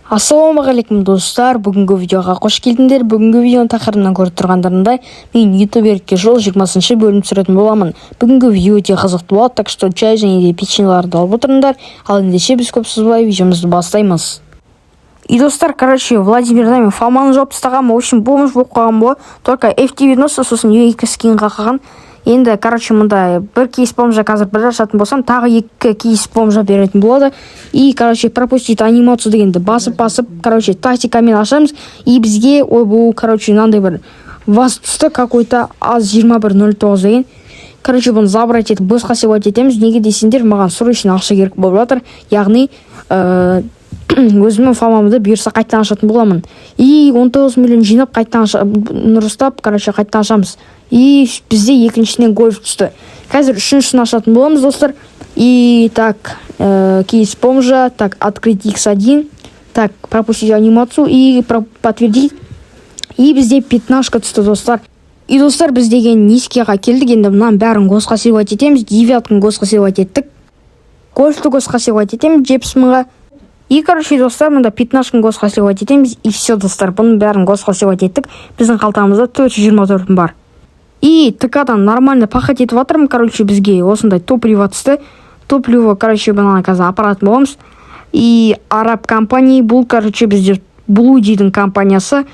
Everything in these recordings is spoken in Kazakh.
Ассалаумағалейкум достар, бүгінгі видеоға қош келдіңдер. Бүгінгі видеоның тақырыбынан көріп тұрғандарындай, мен ютуберге жол 20 бөлім түсіретін боламын. Бүгінгі видео өте қызықты болады, так что чай және де печеньеларды алып отырыңдар. Ал ендеше біз көп созбай видеомызды бастаймыз. И достар, Владимир мен Фоманы жауып тастаған, в общем, бомж болып қалған болады. Только F90 сосын екі скинға қалған. Енді, мұнда бір кейс бомжа қазір бір ашатын болсам, тағы екі кейс бомжа беретін болады. И, пропустить анимацию дегенді басып, тактикамен ашамыз. И бізге, бұл, мынандай бір вас түсті какой-то аз 2109 деген. Бұны забрать етіп, босқа севать етеміз. Неге десеңдер, маған срочно ақша керек болып жатыр. Яғни, өзімнің фамамды бұйырса қайттан ашатын боламын. И 19 миллион жинап қайттан нұрыстап, қайттан ашамыз. И бізде екіншісінен гольф түсті. Қазір үшіншісін ашатын боламыз, достар. И так, кейс бомжа, так, открыть X1, так, пропустить анимацию и подтвердить. И бізде 15 түсті, достар. И достар, біз деген нискеға келдік. Енді мұнан бәрін госқа севать етеміз. 9-ын госқа севать еттік. Гольфті госқа севать етеміз 70 мыңға. И, достар, мұнда 15-ын госқа севать етеміз. И все, достар, бұның бәрін госқа севать еттік. Біздің қалтамызда 424 бар. И ТК-дан нормально пахать етіп атырмын, бізге осындай топливо түсті. Топливо, бұнан қазір апаратын боламыз. И араб компания, бұл, бізде Блудидің компаниясы.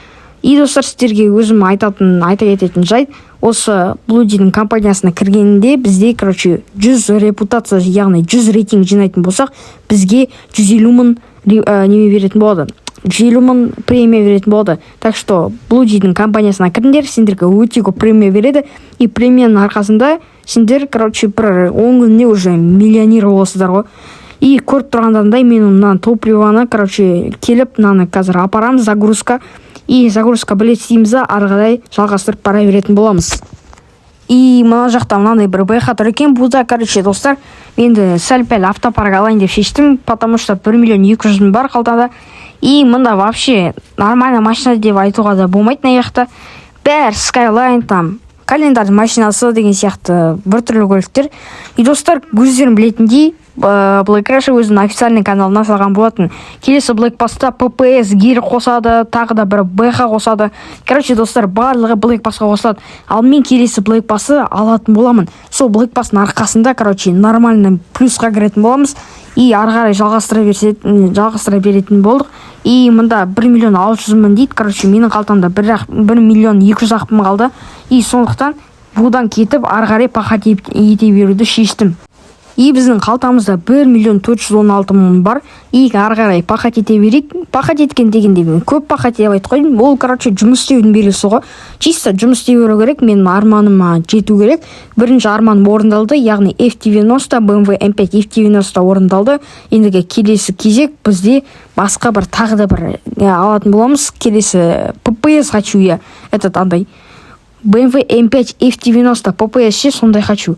И, достар, сіздерге өзім айта кететін жайт, осы Блудидің компаниясына кіргенде бізде, 100 репутация, яғни 100 рейтинг жинайтын болсақ, бізге 150 мың неме беретін болады. 150 мың премия беретін болды. Так что Блудидің компаниясына кіріңдер, сендерге өте көп премия береді. И премияның арқасында сендер, бір 10 күнде уже миллионер боласыздар ғой. И көріп тұрғандарындай мен мына топливоны, келіп, мынаны қазір апарамыз загрузка. И загрузка білет істейміз, ары қарай жалғастырып бара беретін боламыз. И мына жақта мынандай бір байқатыр екен. Бұлда, достар, енді сәл-пәл автопарк алайын деп шештім, потому что 1 миллион 200 мың бар қалтада. И мында вообще нормально машина деп айтуға да болмайды мына жақта. Бәрі Skyline, там, календарь машинасы деген сияқты біртүрлі көліктер. И достар, өздерің білетіндей, Black Crash өзінің официальный каналына салған болатын. Келесі Black Pass'та PPS гир қосады, тағы да бір BH қосады. Достар, барлығы Black Pass'қа қосылады. Ал мен келесі Black Pass'ы алатын боламын. Сол Black Pass'ның арқасында, нормально плюсқа кіретін боламыз. И ары қарай жалғастыра беретін болдық. И мында 1 миллион 600 мың дейді. Менің қалтамда 1 миллион 200 мың қалды. И сондықтан бұдан кетіп, ары қарай пахать ете беруді шештім. И біздің қалтамызда 1 миллион 416 мың бар. И ары қарай пахать ете берейік. Пахать еткен дегенде мен көп пахать ете байт қойдым. Ол, жұмыс істеудің белгісі ғой. Чисто жұмыс істей беру керек, менің арманыма жету керек. Бірінші арманым орындалды, яғни F90, BMW M5 F90 орындалды. Ендігі келесі кезек бізде басқа бір тағы да бір алатын боламыз. Келесі PPS хочу я. Этот андай BMW M5 F90 PPS сондай хочу.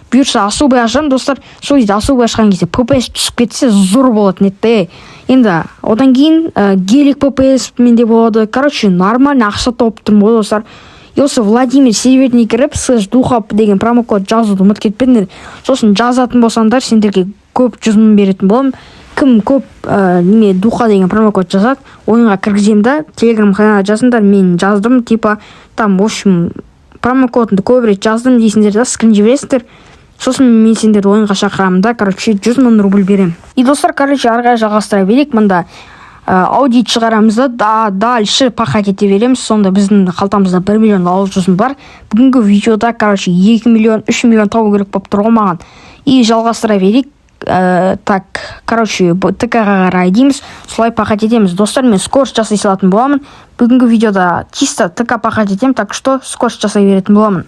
Бұйырса особый ашам, достар. Сол дейді, особый ашқан кезде PPS түсіп кетсе зор болады нетті. Енді одан кейін гелик PPS менде болады. Нормально ақша тауып тұрмын ғой, достар. И осы Владимир серверіне кіріп, /духап деген промокод жазуды ұмытып кетпеңдер. Сосын жазатын болсаңдар, сендерге көп 100 мың беретін боламын. Кім көп духа деген промокод жазады, ойынға кіргіземін да, телеграм каналына жазыңдар, мен жаздым, там, в общем, промокодымды көбірек жаздым дейсіңдер да, скрин жібересіңдер. Сосын мен сендерді ойынға шақырамын да, 100 мың рубль берем. И достар, ары қарай жалғастыра берейік. Мында аудит шығарамыз да, дальше пахать ете береміз. Сонда біздің қалтамызда 1 миллион 600 мың бар. Бүгінгі видеода, 2 миллион, 3 миллион табу керек болып тұр ғой маған. И жалғастыра берейік. Так, ТК-ға қарай дейміз, солай пахать етеміз. Достар, мен скорс жасай салатын боламын. Бүгінгі видеода чисто ТК пахать етем, так что скорс жасай беретін боламын.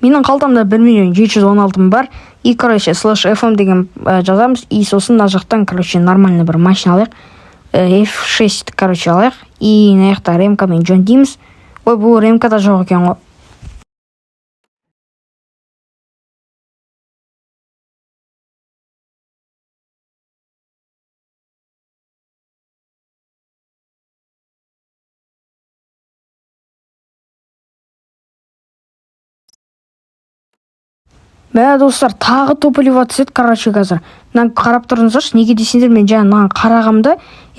менің қалтамда 1.716.000 бар. И, короче, /FM деген жазамыз. И сосын мына жақтан, короче, нормальный бір машина алайық. F6, короче, алайық. И мына жақта ремкамен жөндейміз. Ой, бұл ремкада жоқ екен ғой. Мә достар, тағы топливо түседі, короче, қазір. Мына қарап тұрыңыздаршы, неге десеңдер, мен жаңа маған қарағамда,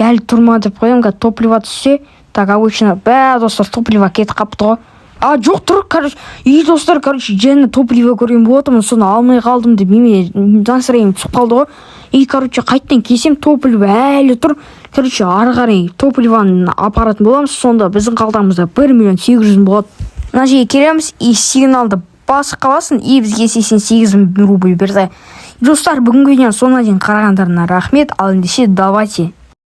әлі тұрма деп қоям, топливо түссе, так обычно, достар, топливо кетіп қапты ғой. Жоқ, тұр, короче. И достар, короче, жаңа топливо көрген болатымын, соны алмай қалдым деп, неме настроением түсіп қалды ғой. И, короче, қайттан кесем, топливо әлі тұр. Короче, ары қарай топливоны апаратын боламыз, сонда біздің қалтамызда 1.800.000 болады. Мына жерге келеміз, и сигналды басып қаласын, и бізге 88.000 рубль берді. Достар, бүгінгі видеоны соңына дейін қарағандарына рахмет. Ал ендеше давайте